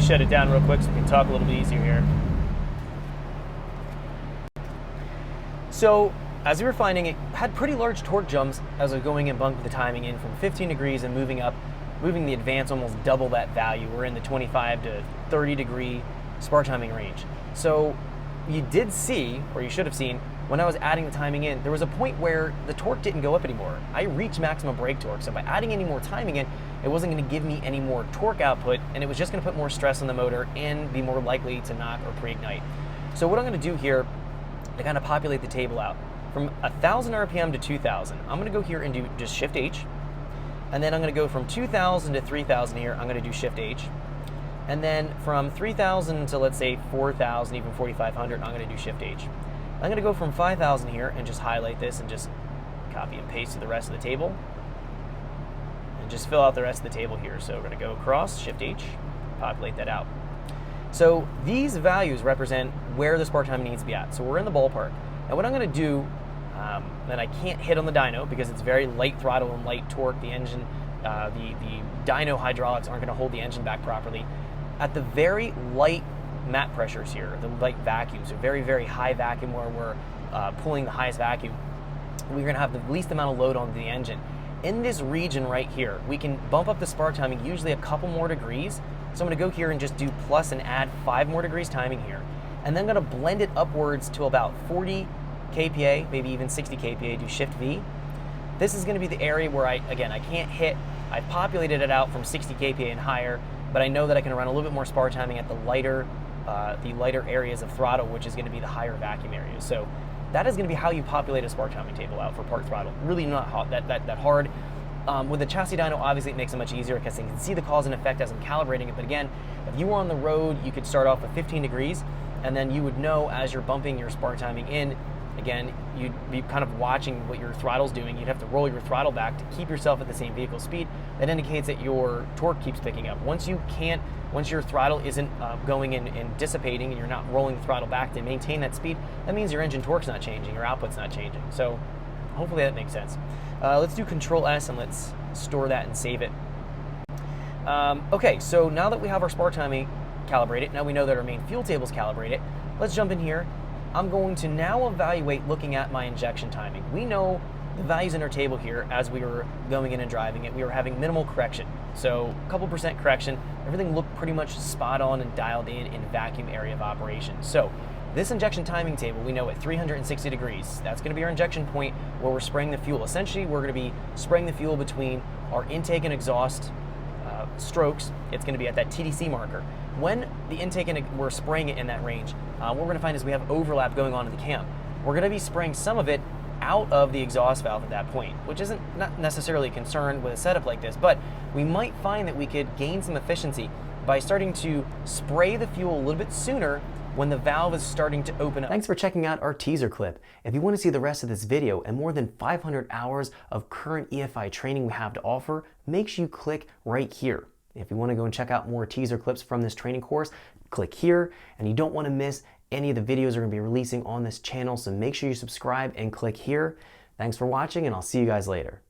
shut it down real quick so we can talk a little bit easier here. So, as we were finding, it had pretty large torque jumps as I was going and bumping the timing in from 15 degrees and moving the advance almost double that value. We're in the 25 to 30 degree spark timing range. So you did see, or you should have seen, when I was adding the timing in, there was a point where the torque didn't go up anymore. I reached maximum brake torque, so by adding any more timing in, it wasn't going to give me any more torque output, and it was just going to put more stress on the motor and be more likely to knock or pre-ignite. So what I'm going to do here to kind of populate the table out, from 1,000 RPM to 2,000, I'm going to go here and do just Shift H, and then I'm going to go from 2,000 to 3,000 here, I'm going to do Shift H, and then from 3,000 to, let's say, 4,000, even 4,500, I'm going to do Shift H. I'm going to go from 5,000 here and just highlight this and just copy and paste to the rest of the table, and just fill out the rest of the table here. So we're going to go across, Shift H, populate that out. So these values represent where the spark timing needs to be at. So we're in the ballpark. Now what I'm going to do, that I can't hit on the dyno because it's very light throttle and light torque, the engine, the dyno hydraulics aren't going to hold the engine back properly. At the very light map pressures here, the light vacuum, so very, very high vacuum where we're pulling the highest vacuum, we're going to have the least amount of load on the engine. In this region right here, we can bump up the spark timing usually a couple more degrees. So I'm going to go here and just do plus and add 5 more degrees timing here. And then I'm going to blend it upwards to about 40 kPa, maybe even 60 kPa, do Shift V. This is going to be the area where I can't hit. I've populated it out from 60 kPa and higher, but I know that I can run a little bit more spark timing at the lighter areas of throttle, which is going to be the higher vacuum areas. So that is going to be how you populate a spark timing table out for park throttle. Really not that hard. With the chassis dyno, obviously it makes it much easier because you can see the cause and effect as I'm calibrating it. But again, if you were on the road, you could start off with 15 degrees, and then you would know as you're bumping your spark timing in, again, you'd be kind of watching what your throttle's doing. You'd have to roll your throttle back to keep yourself at the same vehicle speed. That indicates that your torque keeps picking up. Once your throttle isn't going and dissipating and you're not rolling the throttle back to maintain that speed, that means your engine torque's not changing, your output's not changing. So hopefully that makes sense. Let's do Control S and let's store that and save it. Okay, so now that we have our spark timing calibrated, now we know that our main fuel table's calibrated, let's jump in here. I'm going to now evaluate looking at my injection timing. We know the values in our table here as we were going in and driving it. We were having minimal correction, so a couple percent correction. Everything looked pretty much spot on and dialed in vacuum area of operation. So this injection timing table, we know at 360 degrees, that's going to be our injection point where we're spraying the fuel. Essentially, we're going to be spraying the fuel between our intake and exhaust strokes. It's going to be at that TDC marker. When the intake and we're spraying it in that range, what we're going to find is we have overlap going on in the cam. We're going to be spraying some of it out of the exhaust valve at that point, which isn't not necessarily a concern with a setup like this, but we might find that we could gain some efficiency by starting to spray the fuel a little bit sooner when the valve is starting to open up. Thanks for checking out our teaser clip. If you want to see the rest of this video and more than 500 hours of current EFI training we have to offer, make sure you click right here. If you want to go and check out more teaser clips from this training course, click here, and you don't want to miss any of the videos we're going to be releasing on this channel, so make sure you subscribe and click here. Thanks for watching, and I'll see you guys later.